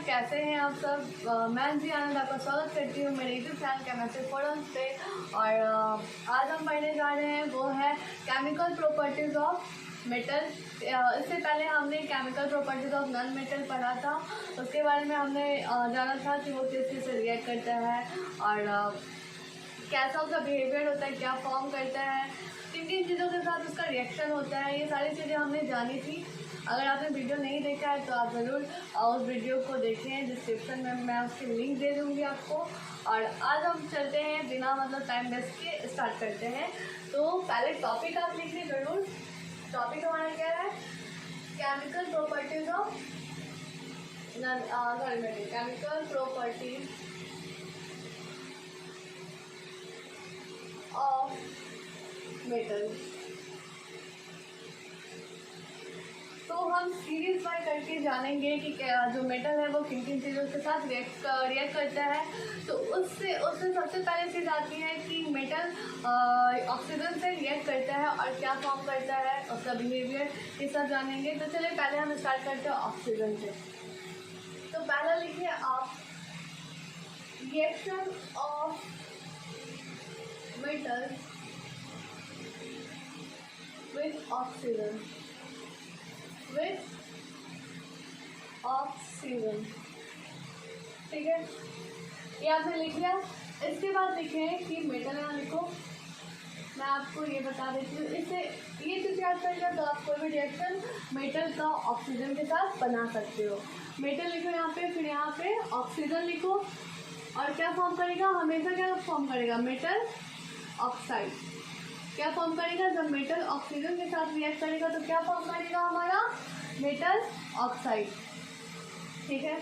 कैसे हैं आप सब। मैं जी आनंद आपका स्वागत करती हूँ मेरे यूट्यूब चैनल केमिस्ट्री फोरम्स पे। और आज हम पढ़ने जा रहे हैं वो है केमिकल प्रॉपर्टीज़ ऑफ मेटल। इससे पहले हमने chemical properties of non metal पढ़ा था। उसके बारे में हमने जाना था कि वो किस चीज़ से रिएक्ट करता है और कैसा उसका बिहेवियर होता है, क्या फॉर्म करता है, किन किन चीज़ों के साथ उसका रिएक्शन होता है, ये सारी चीज़ें हमने जानी थी। अगर आपने वीडियो नहीं देखा है तो आप ज़रूर उस वीडियो को देखें। डिस्क्रिप्शन में मैं उसकी लिंक दे दूँगी आपको। और आज हम चलते हैं बिना मतलब टाइम वेस्ट के स्टार्ट करते हैं। तो पहले टॉपिक आप लिखिए ज़रूर। टॉपिक हमारा क्या है? Chemical properties of chemical properties of metal. तो हम सीरीज बाय करके जानेंगे कि जो मेटल है वो किन किन चीज़ों के साथ रिएक्ट करता है। तो उससे सबसे पहले चीज़ आती है कि मेटल ऑक्सीजन से रिएक्ट करता है और क्या फॉर्म करता है, उसका बिहेवियर, ये सब जानेंगे। तो चलिए पहले हम स्टार्ट करते हैं ऑक्सीजन से। तो पहला लिखिए आप, reaction of metal with oxygen, ठीक है, ये आपने लिख लिया। इसके बाद लिखें कि मेटल यहाँ लिखो। मैं आपको ये बता देती हूँ, इससे ये चीज़ याद करेगा तो आप कोई भी रिएक्शन मेटल का ऑक्सीजन के साथ बना सकते हो। मेटल लिखो यहाँ पे, फिर यहाँ पे ऑक्सीजन लिखो और क्या फॉर्म करेगा, हमेशा क्या फॉर्म करेगा, मेटल ऑक्साइड। क्या फॉर्म करेगा, जब मेटल ऑक्सीजन के साथ रिएक्ट करेगा तो क्या फॉर्म करेगा हमारा, मेटल ऑक्साइड। ठीक है,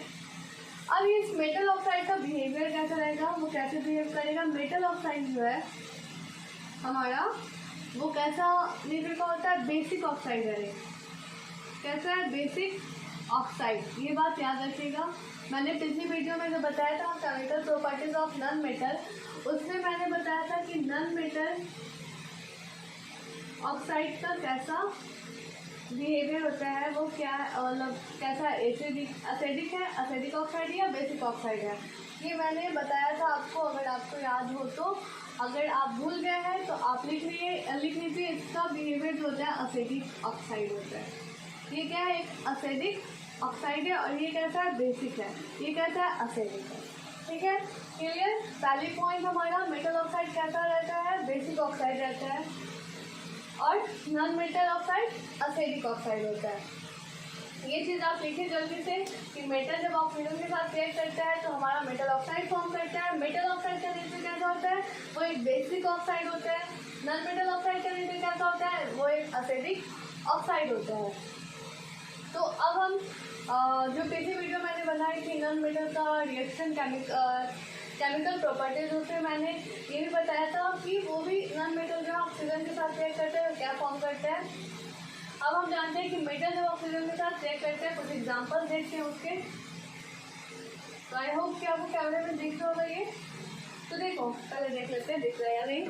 अब इस मेटल ऑक्साइड का बिहेवियर कैसा रहेगा, वो कैसे बिहेव करेगा। मेटल ऑक्साइड जो है हमारा वो कैसा नेचर का होता है, बेसिक ऑक्साइड है। कैसा है, बेसिक ऑक्साइड। ये बात याद रखिएगा। मैंने पिछली वीडियो में जो बताया था chemical properties of non metal, उसमें मैंने बताया था कि नॉन मेटल ऑक्साइड का कैसा बिहेवियर होता है, वो क्या मतलब कैसा एसिडिक है, एसिडिक ऑक्साइड या बेसिक ऑक्साइड है, ये मैंने बताया था आपको। अगर आपको याद हो तो, अगर आप भूल गए हैं तो आप लिख लीजिए इसका बिहेवियर जो होता है एसिडिक ऑक्साइड होता है। ये क्या है, एक एसिडिक ऑक्साइड है और ये कैसा है, बेसिक है। ये कैसा है, एसिडिक है। ठीक है, क्लियर। पहली पॉइंट हमारा, मेटल ऑक्साइड कैसा रहता है, बेसिक ऑक्साइड रहता है और non metal oxide acidic oxide होता है। ये चीज़ आप लिखिए जल्दी से कि मेटल जब ऑक्सीजन के साथ रिएक्ट करता है तो हमारा मेटल ऑक्साइड फॉर्म करता है। मेटल ऑक्साइड का नेचर कैसा होता है, वो एक बेसिक ऑक्साइड होता है। नॉन मेटल ऑक्साइड का नेचर कैसा होता है, वो एक एसिडिक ऑक्साइड होता है। तो अब हम जो पिछली वीडियो मैंने बनाई थी नॉन मेटल का रिएक्शन केमिकल प्रॉपर्टीज, उसमें मैंने ये भी बताया था कि वो भी नॉन मेटल जो ऑक्सीजन के साथ रिएक्ट करते हैं क्या फॉर्म करते हैं। अब हम जानते हैं कि मेटल जब ऑक्सीजन के साथ रिएक्ट करते हैं, कुछ एग्जांपल देखते हैं उसके। तो आई होप कि आपको कैमरे में दिख रहा होगा ये। तो देखो, पहले देख लेते हैं दिख रहा है या नहीं।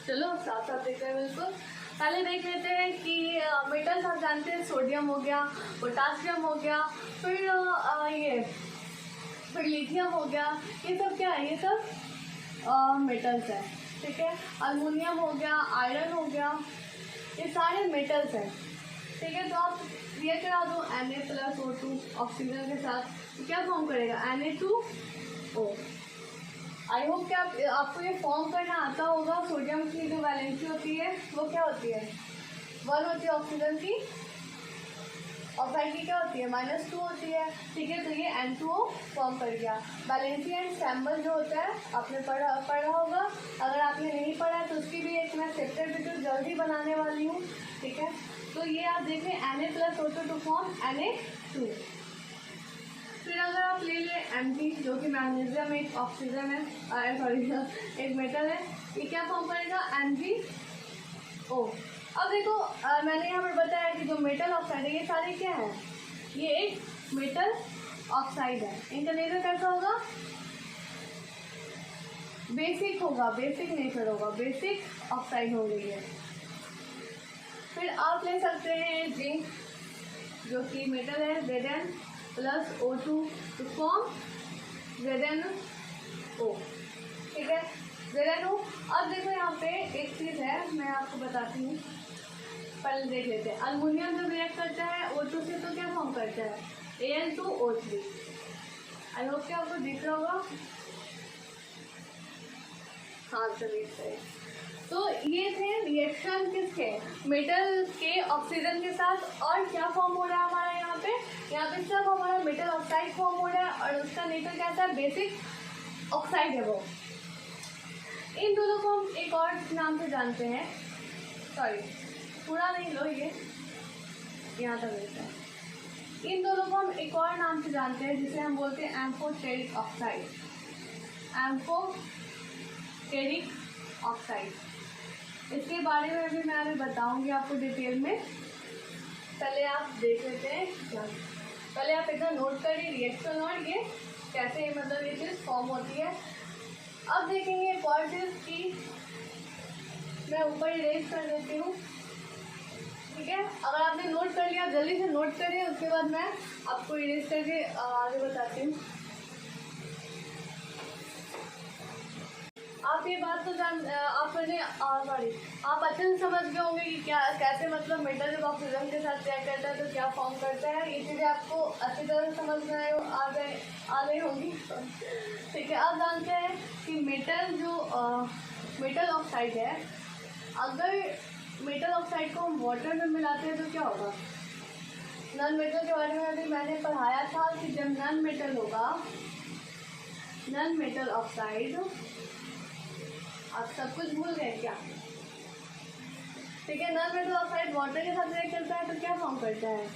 चलो साफ साफ दिख रहा है बिल्कुल। पहले देख लेते हैं कि मेटल्स आप जानते हैं, सोडियम हो गया, पोटासियम हो गया, फिर लिथियम हो गया। ये सब क्या है, ये सब मेटल्स है। ठीक है, अल्मुनियम हो गया, आयरन हो गया, ये सारे मेटल्स हैं। ठीक है, तो आप ये करा दो Na+O2 ऑक्सीजन के साथ, तो क्या फॉर्म करेगा, Na2O। आई होप कि आपको ये फॉर्म करना आता होगा। सोडियम की जो वैलेंसी होती है वो क्या होती है, 1 होती है, ऑक्सीजन की ऑक्साइड की क्या होती है, -2 होती है। ठीक है, तो ये N2O फॉर्म कर गया। वैलेंसी एंड सैम्बल जो होता है आपने पढ़ा होगा। अगर आपने नहीं पढ़ा है तो उसकी भी एक मैं सेपरेट वीडियो जल्दी बनाने वाली हूँ। ठीक है, तो ये आप देखें Na+O2 टू फॉर्म Na2। फिर अगर आप ले लें Mg जो कि मैग्नीशियम एक ऑक्सीजन है, एक मेटल है, ये क्या फॉर्म करेगा, MgO। अब देखो मैंने यहाँ पर बताया कि जो मेटल ऑक्साइड है ये सारे क्या है, ये एक मेटल ऑक्साइड है। इनका नेचर कैसा होगा, बेसिक होगा, बेसिक नेचर होगा, बेसिक ऑक्साइड हो गई है। फिर आप ले सकते हैं जिंक जो कि मेटल है, Zn plus O2 to form ZnO। ठीक है, ZnO। अब देखो यहाँ पे एक चीज़ है, मैं आपको बताती हूँ, पहले देख लेते हैं। अल्मुनियम जब रिएक्ट करता है O2 से तो क्या फॉर्म करता है, Al2O3। आई होप कि आपको दिख रहा होगा। हाँ चलिए सही। तो ये थे रिएक्शन किसके, मेटल के ऑक्सीजन के साथ। और क्या फॉर्म हो रहा है हमारा यहाँ पे सब हमारा मेटल ऑक्साइड फॉर्म हो रहा है और उसका नेचर कैसा है, बेसिक ऑक्साइड है वो। इन दोनों को हम एक और नाम से जानते हैं, सॉरी पूरा नहीं लो, ये यहाँ तक रहता है। इन दोनों को हम एक और नाम से जानते हैं जिसे हम बोलते हैं एम्फोटेरिक ऑक्साइड। एम्फोटेरिक ऑक्साइड, इसके बारे में भी मैं अभी बताऊंगी आपको डिटेल में। पहले आप देख लेते हैं क्या, पहले आप इधर नोट करिए रिएक्शन और ये कैसे मतलब ये चीज़ फॉर्म होती है। अब देखेंगे एक और चीज़ की, मैं ऊपर इरेज कर देती हूँ। ठीक है, अगर आपने नोट कर लिया जल्दी से नोट करिए, उसके बाद मैं आपको इरेज करके आगे बताती हूँ। आप ये बात तो आपने सॉरी आप अच्छे से समझ गए होंगे कि क्या कैसे मतलब मेटल जब ऑक्सीजन के साथ रिएक्ट करता है तो क्या फॉर्म करता है। ये चीज़ें आपको अच्छी तरह से समझ में आ गई होंगी। ठीक है, आप जानते हैं कि मेटल जो मेटल ऑक्साइड है, अगर मेटल ऑक्साइड को हम वाटर में मिलाते हैं तो क्या होगा। नॉन मेटल के बारे में अभी मैंने पढ़ाया था कि जब नॉन मेटल होगा, नॉन मेटल ऑक्साइड, आप सब कुछ भूल गए क्या। ठीक है, नॉन मेटल ऑक्साइड वाटर के साथ रिएक्ट करता है तो क्या फॉर्म करता है,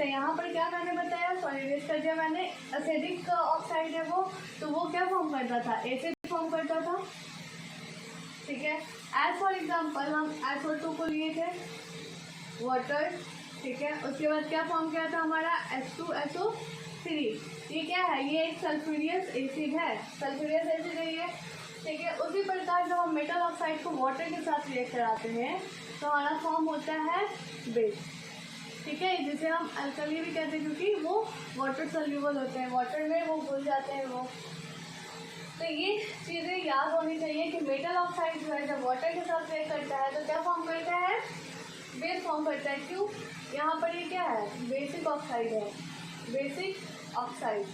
यहाँ पर क्या मैंने बताया, सॉरी वेस्ट कर दिया मैंने, एसिडिक ऑक्साइड है वो, तो वो क्या फॉर्म करता था, एसिड फॉर्म करता था। ठीक है, एज फॉर एग्जाम्पल हम SO2 को लिए थे वाटर। ठीक है, उसके बाद क्या फॉर्म किया था हमारा H2SO3। ये क्या है, ये एक सल्फ्यूरियस एसिड है, सल्फ्यूरियस एसिड है ये। ठीक है, उसी प्रकार जब हम मेटल ऑक्साइड को वाटर के साथ रिएक्ट कराते हैं तो हमारा फॉर्म होता है बेस। ठीक है, जिसे हम अल्कली भी कहते हैं क्योंकि वो वाटर सोल्यूबल होते हैं, वाटर में वो घुल जाते हैं वो। तो ये चीज़ें याद होनी चाहिए कि मेटल ऑक्साइड जो है जब वाटर के साथ रिएक्ट करता है तो क्या फॉर्म करता है, बेस फॉर्म करता है। क्यों, यहाँ पर ये क्या है, बेसिक ऑक्साइड है, बेसिक ऑक्साइड।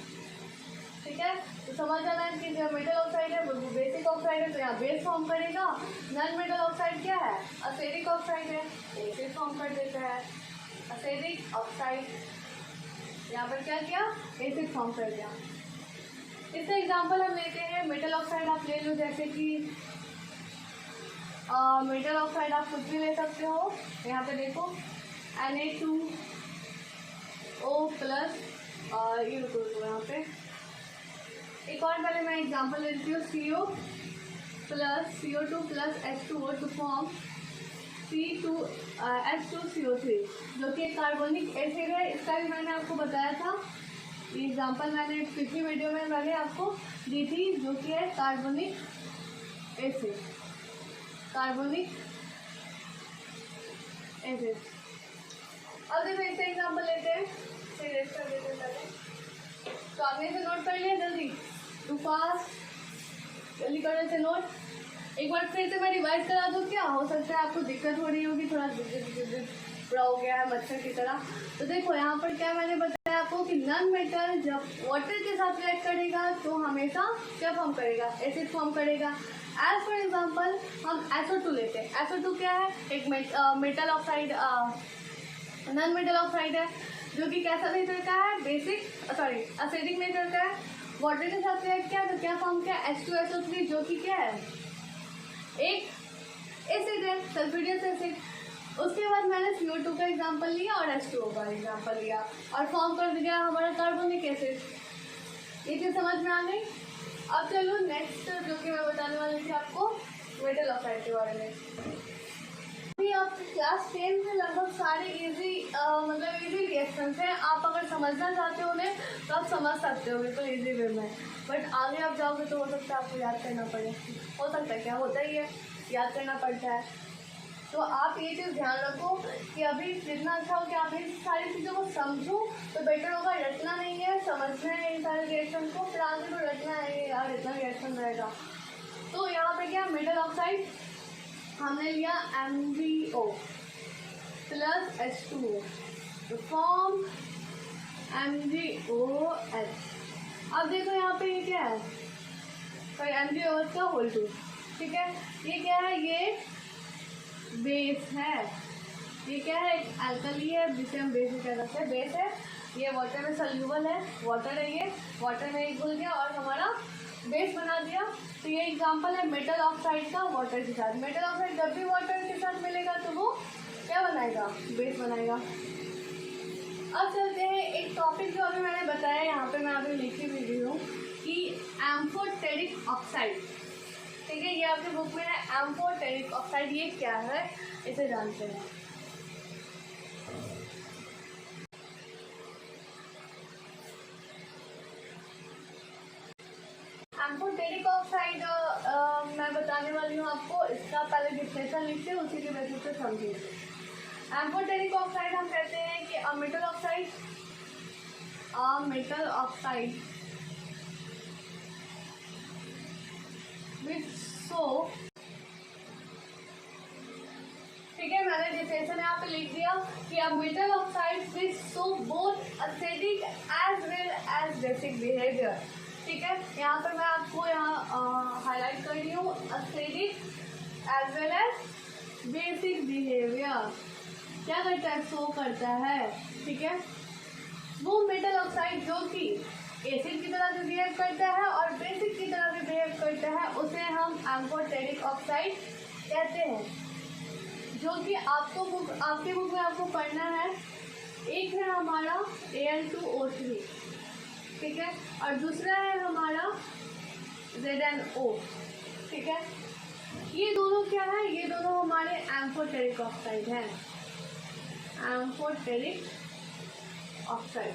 ठीक है, तो समझ जाना है कि जो मेटल ऑक्साइड है वो बेसिक ऑक्साइड है तो यहाँ बेस फॉर्म करेगा। नॉन मेटल ऑक्साइड क्या है, एसिडिक ऑक्साइड है, एसिड फॉर्म कर देता है, एसिडिक ऑक्साइड। यहाँ पर क्या किया, एसिड फॉर्म कर दिया। इसका एग्जांपल हम लेते हैं, मेटल ऑक्साइड आप ले लो, जैसे कि मेटल ऑक्साइड आप कुछ भी ले सकते हो। यहाँ पे देखो Na2O+, ये रुको यहाँ पे एक और पहले मैं एग्जांपल ले लेती हूँ, CO2+ H2O to form H2CO3, जो कि कार्बोनिक एसिड है। इसका भी मैंने आपको बताया था, ये एग्जांपल मैंने पिछली वीडियो में मैंने आपको दी थी, जो कि है कार्बोनिक एसिड, कार्बोनिक एसिड। अब देखो इसका एग्जांपल लेते हैं, रेस्ट कर देते हैं पहले। तो आपने इसे नोट कर लिया, जल्दी टू फास्ट, जल्दी करने से नोट। एक बार फिर से मैं रिवाइज करा दूँ, क्या हो सकता है आपको दिक्कत हो रही होगी, थोड़ा पूरा हो गया है मच्छर की तरह। तो देखो यहाँ पर क्या मैंने बताया आपको कि नॉन मेटल जब वाटर के साथ रिएक्ट करेगा तो हमेशा क्या फॉर्म करेगा, एसिड फॉर्म करेगा। एज फॉर एग्जांपल हम SO2 लेते हैं। SO2 क्या है, एक metal oxide, non metal oxide है, जो कि कैसा नेचर का है, बेसिक सॉरी एसिडिक नेचर का है। वाटर के साथ रिएक्ट किया तो क्या फॉर्म किया, H2SO3, जो कि क्या है, एक एसिड है, सल्फ्यूरियस एसिड। उसके बाद मैंने CO2 का एग्जांपल लिया और H2O का एग्जांपल लिया और फॉर्म कर दिया हमारा कार्बोनिक एसिड। ये चीज़ समझ में आ गई। अब चलो नेक्स्ट जो कि मैं बताने वाली थी आपको मेटल ऑक्साइड के बारे में। अभी आप क्लास 10 में लगभग सारे इजी मतलब इजी रिएक्शंस हैं। आप अगर समझना चाहते हो उन्हें तो आप समझ सकते हो बिल्कुल इजी वे में, बट आगे आप जाओगे तो हो सकता है आपको याद करना पड़े, हो सकता है क्या होता ही है, याद करना पड़ता है। तो आप ये चीज़ ध्यान रखो कि अभी जितना अच्छा हो कि आप इन सारी चीज़ों को समझूं तो बेटर होगा। रटना नहीं है, समझना है इन सारे रिएक्शन को, फिर आगे तो रटना है यार, इतना रिएक्शन रहेगा। तो यहाँ पे क्या, मेटल ऑक्साइड हमने लिया MgO प्लस H2O तो फॉर्म MgOH। अब देखो यहाँ पे ये क्या है, तो MgOH का होल 2, ठीक है। ये क्या है, ये बेस है, ये क्या है, एक अल्कली है जिसे हम बेस कह सकते हैं, बेस है। ये वाटर में सल्यूबल है, वाटर है, ये वाटर में एक घुल गया और हमारा बेस बना दिया। तो ये एग्जांपल है मेटल ऑक्साइड का वाटर के साथ। मेटल ऑक्साइड जब भी वाटर के साथ मिलेगा तो वो क्या बनाएगा, बेस बनाएगा। अब चलते हैं एक टॉपिक जो अभी मैंने बताया, यहाँ पे मैं अभी लिखी भी रही हूँ कि एम्फोटेरिक ऑक्साइड, ठीक है। ये आपके बुक में है एम्फोटेरिक ऑक्साइड। ये क्या है इसे जानते हैं। एम्फोटेरिक ऑक्साइड मैं बताने वाली हूँ आपको, इसका पहले डिफिनेशन लिखते हैं, उसी के बेसिस पे समझिए। एम्फोटेरिक ऑक्साइड हम कहते हैं कि अ मेटल ऑक्साइड विच सो, ठीक है। मैंने डिफिनेशन यहाँ पे लिख दिया कि a metal oxide which so both acidic as well as basic behaviour, ठीक है। यहाँ पर मैं आपको यहाँ हाईलाइट कर रही हूँ, acidic as well as basic behaviour क्या करता है, शो करता है, ठीक है। वो मेटल ऑक्साइड जो कि एसिड की तरह भी बिहेव करता है और बेसिक की तरह भी बिहेव करता है, उसे हम एम्फोटेरिक ऑक्साइड कहते हैं। जो कि आपके बुक में आपको पढ़ना है, एक है हमारा Al2O3, ठीक है, और दूसरा है हमारा ZnO, ठीक है। ये दोनों क्या है, ये दोनों हमारे एम्फोटेरिक ऑक्साइड हैं, एम्फोटेरिक ऑक्साइड,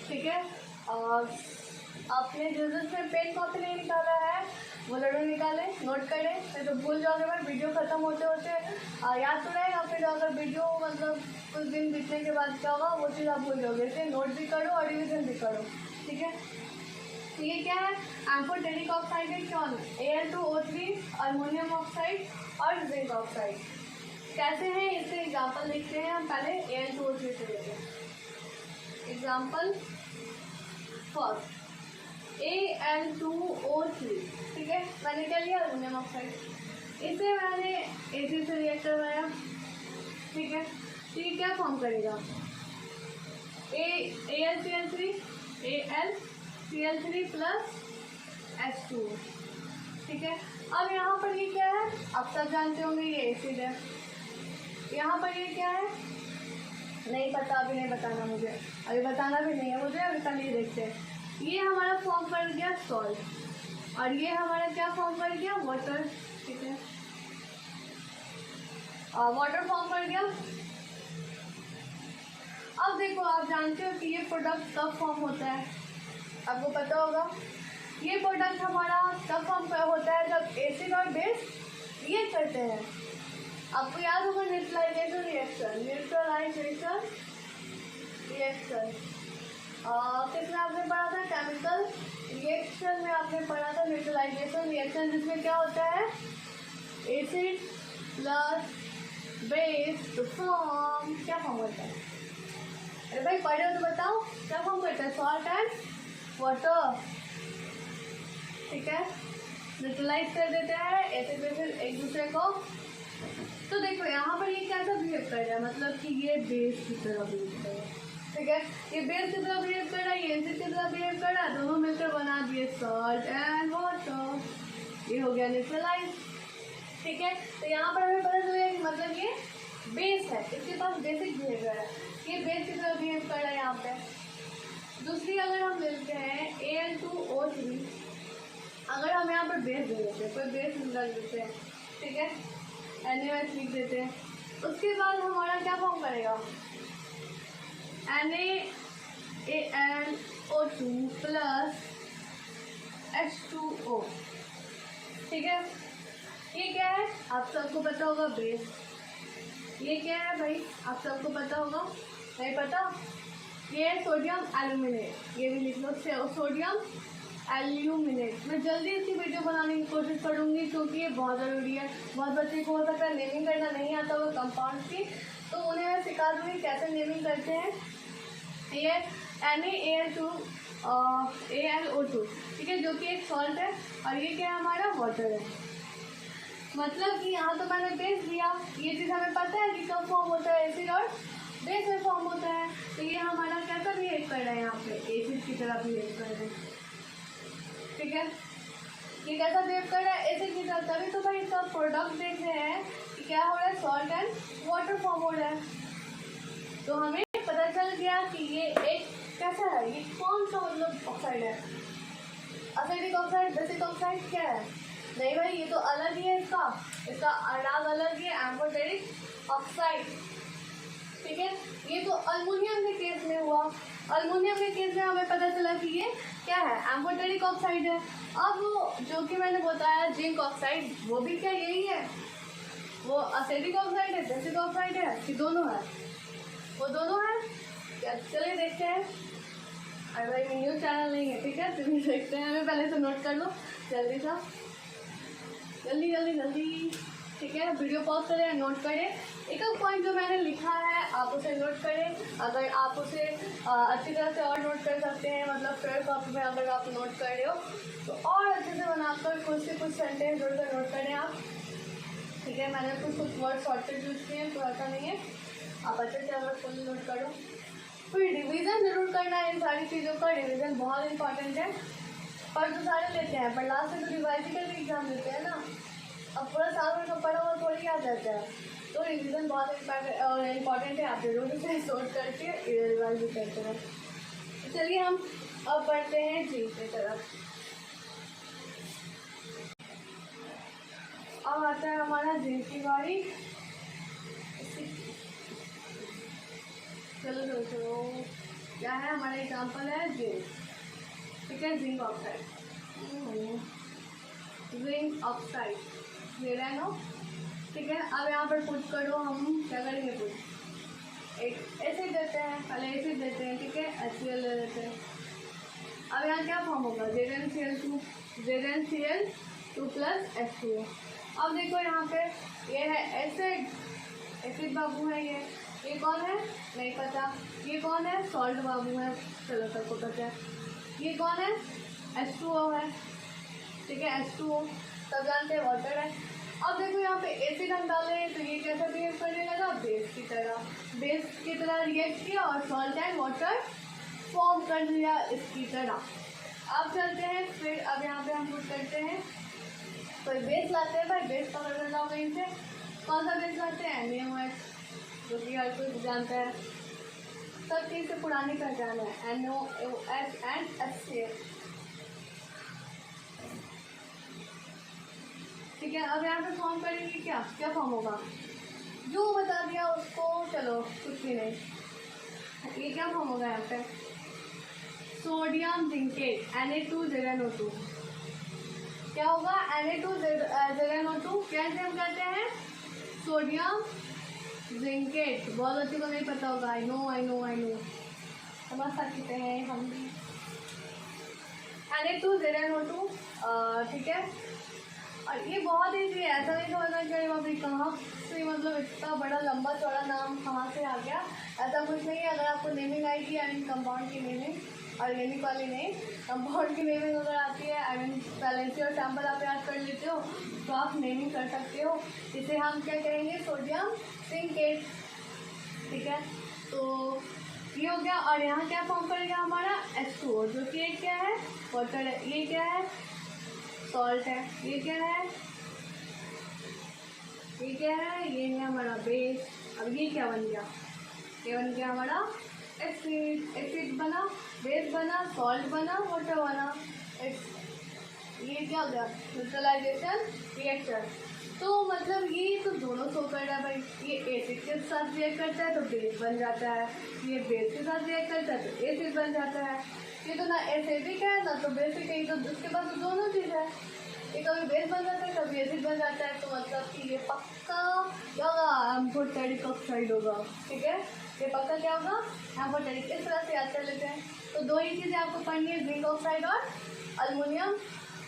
ठीक है। और आपने जिस में पेन कॉपी नहीं निकाला है वो लड्डू निकालें, नोट करें, फिर तो भूल जाओगे। भाई वीडियो ख़त्म होते होते याद तो रहेगा, फिर अगर वीडियो मतलब कुछ दिन बीतने के बाद क्या होगा वो चीज़ आप भूल जाओगे। इसलिए नोट भी करो और रिविजन भी करो, ठीक है। तो ये क्या है, एम्फोटेरिक ऑक्साइड है कौन, Al2O3, अमोनियम ऑक्साइड और जिंक ऑक्साइड। कैसे हैं इसके एग्जाम्पल लिखते हैं हम, पहले Al2O3 से लेते हैं। एग्जाम्पल फर्स्ट Al2O3, ठीक है। मैंने क्या लिया, अमोनियम ऑक्साइड, इसे मैंने एसिड से रिएक्ट करवाया, ठीक है। तो ये क्या फॉर्म करेगा, AlCl3 प्लस H2O, ठीक है। अब यहाँ पर ये क्या है, आप सब जानते होंगे ये एसिड है। यहाँ पर ये क्या है, नहीं पता, अभी नहीं बताना मुझे, अभी बताना भी नहीं है मुझे, अभी कल ये देखते हैं। ये हमारा फॉर्म कर गया सॉल्ट और ये हमारा क्या फॉर्म कर गया, वाटर, ठीक है। वाटर फॉर्म कर गया। अब देखो, आप जानते हो कि ये प्रोडक्ट कब फॉर्म होता है, आपको पता होगा। ये प्रोडक्ट हमारा तब फॉर्म होता है जब एसिड और बेस रिएक्ट करते हैं। आपको याद होगा न्यूट्रलाइजेशन रिएक्शन किसमें आपने पढ़ा था, केमिकल रिएक्शन में आपने पढ़ा था न्यूट्रलाइजेशन रिएक्शन, जिसमें क्या होता है, एसिड प्लस बेस तो फॉर्म क्या फॉर्म होता है। अरे भाई पढ़े हो तो बताओ, क्या फॉर्म करता है, सॉल्ट एंड वाटर, ठीक है। न्यूट्रलाइज कर देते हैं एसिड बेस एक दूसरे को। तो देखो यहाँ पर ये कैसा बिहेव कर रहा है, मतलब कि ये बेस की तरह बिहेव कर रहा है, ठीक है। ये बेस की तरह बिहेव कर रहा है, ये एसिड की तरह बिहेव कर रहा है, दोनों मिलकर बना दिए सॉल्ट एंड वाटर, ये हो गया न्यूट्रलाइज, ठीक है। तो यहाँ पर हमें पता चलेगा कि मतलब ये बेस है, इसके पास बेसिक बिहेवियर है, ये बेस की तरह बिहेव कर रहा है यहाँ पे। दूसरी अगर हम लेते हैं Al2O3, अगर हम यहाँ पर बेस दे देते हैं, कोई बेस लग देते हैं, ठीक है, NaOH लिख देते हैं, उसके बाद हमारा क्या फॉर्म करेगा, NaAlO2 प्लस H2O, ठीक है। ये क्या है, आप सबको पता होगा बेस, ये क्या है भाई, आप सबको पता होगा, नहीं पता? ये है सोडियम एल्यूमिनेट, ये भी लिख लो, सोडियम एल्यूमिनेट। मैं जल्दी इसकी वीडियो बनाने की कोशिश करूँगी क्योंकि ये बहुत ज़रूरी है। बहुत बच्चे को हो सकता है नेमिंग करना नहीं आता वो कंपाउंड की, तो उन्हें मैं सिखा दूँगी कैसे नेमिंग करते हैं। ये NaAl2 AlO2, ठीक है, जो कि एक सॉल्ट है, और ये क्या है हमारा वाटर है। मतलब कि यहाँ तो मैंने बेस दिया, ये चीज़ हमें पता है कि कब फॉर्म होता है एसिड और बेस में फॉर्म होता है। तो ये हमारा कैसा बिहेव कर रहा है, यहाँ पे एसिड की तरह बिहेव कर रहे हैं, ठीक है। ये कैसा बिहेव कर रहा है, एसिड की तरह, तभी तो भाई इसका प्रोडक्ट देख रहे हैं कि क्या हो रहा है, सॉल्ट एंड वाटर फॉर्म हो रहा है। तो हमें पता चल गया कि ये एक कैसा है, ये कौन सा मतलब ऑक्साइड है, एसिडिक ऑक्साइड, बेसिक ऑक्साइड क्या है? नहीं भाई, ये तो अलग ही है, इसका नाम अलग ही है, एम्फोटेरिक ऑक्साइड, ठीक है। ये तो अल्मुनियम के केस में हुआ, अल्मुनियम के केस में हमें पता चला कि ये क्या है, एम्फोटेरिक ऑक्साइड है। अब वो जो कि मैंने बताया जिंक ऑक्साइड, वो भी क्या यही है, वो एसिडिक ऑक्साइड है, बेसिक ऑक्साइड है कि दोनों है? वो दोनों है क्या? चलिए देखते हैं। अरे भाई न्यूज़ चैनल नहीं है, ठीक है, चलिए देखते हैं। हमें पहले से नोट कर लो जल्दी सा, जल्दी जल्दी जल्दी, ठीक है। वीडियो पॉज करें, नोट करें, एक एक पॉइंट जो मैंने लिखा है आप उसे नोट करें। अगर आप उसे अच्छी तरह से और नोट कर सकते हैं, मतलब फेयर कॉपी में अगर आप नोट कर रहे हो तो और अच्छे से बनाकर कुछ से कुछ सेंटेंस जोड़कर नोट करें आप, ठीक है। मैंने कुछ वर्ड शॉर्टेज यूज़ किए हैं, तो ऐसा नहीं है, आप अच्छे से अगर फुल नोट करो। फिर रिवीजन ज़रूर करना है इन सारी चीज़ों का, रिवीजन बहुत इंपॉर्टेंट है। पर तो सारे लेते हैं, पर लास्ट में तो रिवाइज करके एग्जाम देते हैं ना। अब पूरा साल भर का पढ़ा हुआ थोड़ी याद रहता है, तो रिवीजन बहुत इंपॉर्टेंट है। आप जरूर इसे सोच करके रिवाइज भी करते हैं। चलिए हम अब बढ़ते हैं जी की तरफ। अब आता है हमारा जिंक की बारी। चलो क्या है हमारा एग्जाम्पल है जिंक, ठीक है, जिंक ऑक्साइड, जिंक ऑक्साइड ये रहना, ठीक है। अब यहाँ पर पुट करो, हम क्या करेंगे, पुट एक एसिड देते हैं, पहले एसिड देते हैं, ठीक है, HCl ले लेते हैं। अब यहाँ क्या फॉर्म होगा, ZnCl2 प्लस H2O। अब देखो यहाँ पे ये है एसिड बाबू है, ये कौन है नहीं पता, ये कौन है, सॉल्ट बाबू है, चलो सबको पता है। ये कौन है, H2O है, ठीक है, H2O सब जानते हैं, वाटर है। अब देखो यहाँ पे एसिड हम डाले तो ये कैसा बिहेव करने लगा, बेस की तरह रिएक्ट किया और सॉल्ट एंड वाटर फॉर्म कर लिया इसकी तरह। अब चलते हैं फिर, अब यहाँ पे हम पुट करते हैं, कोई बेस लाते हैं भाई, बेस पकड़ कर लाओ कहीं से। कौन सा बेस लाते हैं, NaOH, जो कि हर कोई जानता है, सब चीज़ से पुरानी पहचान है, NaOH एंड HCl, ठीक है। अब यहाँ पे फॉर्म करेंगे, क्या फॉर्म होगा, जो बता दिया उसको, चलो कुछ भी नहीं। ये क्या फॉर्म होगा यहाँ पे, सोडियम जिंकेट, Na2ZnO2, क्या होगा, Na2ZnO2, कैसे हम कहते हैं, सोडियम जिंकेट। बहुत बच्चों को नहीं पता होगा, आई नो समझ सकते हैं हम भी। Na2ZnO2, ठीक है। और ये बहुत ईजी है, ऐसा नहीं समझना चाहिए अभी कहाँ से, मतलब इतना बड़ा लंबा चौड़ा नाम कहाँ से आ गया, ऐसा कुछ नहीं है। अगर आपको नेमिंग आएगी, आई मीन कंपाउंड की नेमिंग, ऑर्गेनिक वाली नहीं, कंपाउंड की नेमिंग अगर आती है, आई मीन वैलेंसी और सैंपल आप याद कर लेते हो तो आप नेमिंग कर सकते हो। इसे हम क्या कहेंगे, सोडियम जिंकेट, ठीक है। तो ये हो गया, और यहाँ क्या फॉर्म करेगा हमारा, H2O, जो कि एक क्या है, वाटर है, ये क्या है, सॉल्ट है, ये क्या है, ये है हमारा बेस। अब ये क्या बन गया, ये बन गया हमारा एसिड बना, बेस बना, सॉल्ट बना, वाटर बना। ये क्या हो गया, न्यूट्रलाइजेशन रिएक्शन। तो मतलब ये तो दोनों शो कर रहा है भाई, ये एसिड के साथ रिएक्ट करता है तो बेस बन जाता है, ये बेस के साथ रिएक्ट करता है तो एसिड बन जाता है। ये तो ना एसिडिक है ना तो बेसिक है, तो उसके पास तो दोनों चीज़ है, ये कभी बेस बन जाता है, कभी एसिड बन जाता है, तो मतलब कि ये पक्का क्या होगा, एम्फोटेरिक ऑक्साइड होगा। ठीक है, ये पक्का क्या होगा, एम्फोटेरिक। इस तरह से याद कर लेते हैं। तो दो ही चीज़ें आपको पढ़नी है, जिंक ऑक्साइड और अल्मोनियम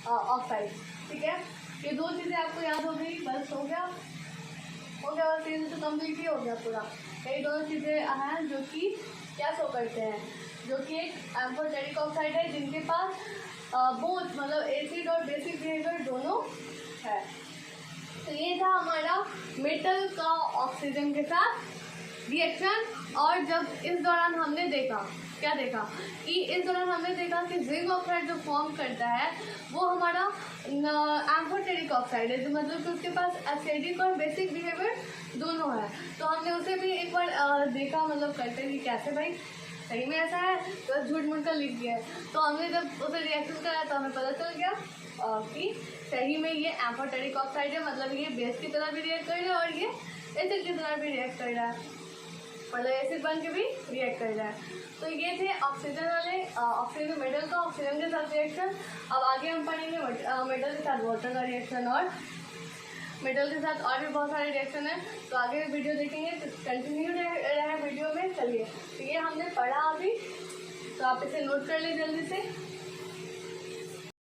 ऑक्साइड। ठीक है, ये दो चीज़ें आपको याद हो गई, बस हो गया बस, ये तो कम्प्लीट ही हो गया पूरा। यही दोनों चीज़ें हैं जो कि क्या शो करते हैं, जो कि एक एम्फोटेरिक ऑक्साइड है जिनके पास बोथ मतलब एसिड और बेसिक बिहेवियर दोनों है। तो ये था हमारा मेटल का ऑक्सीजन के साथ रिएक्शन। और जब इस दौरान हमने देखा, क्या देखा कि इस दौरान हमने देखा कि जिंक ऑक्साइड जो फॉर्म करता है वो हमारा एम्फोटेरिक ऑक्साइड है, जो मतलब कि उसके पास एसिडिक और बेसिक बिहेवियर दोनों है। तो हमने उसे भी एक बार देखा, मतलब करते कि कैसे भाई सही में ऐसा है, तो झूठ मूठ कर लिख दिया है। तो हमने जब उसे रिएक्शन कराया तो हमें पता चल गया कि सही में ये एम्फोटेरिक ऑक्साइड है, मतलब ये बेस की तरह भी रिएक्ट कर रहा है और ये एसिड की तरह भी रिएक्ट कर रहा है, मतलब एसिड बन के भी रिएक्ट कर रहा है। तो ये थे ऑक्सीजन वाले, ऑक्सीजन मेटल का ऑक्सीजन के साथ रिएक्शन। अब आगे हम पढ़ेंगे मेटल के साथ वाटर का रिएक्शन, और मेटल के साथ और भी बहुत सारे रिएक्शन है। तो आगे वीडियो देखेंगे, तो कंटिन्यू रहे वीडियो में। चलिए, तो ये हमने पढ़ा अभी, तो आप इसे नोट कर लें जल्दी से।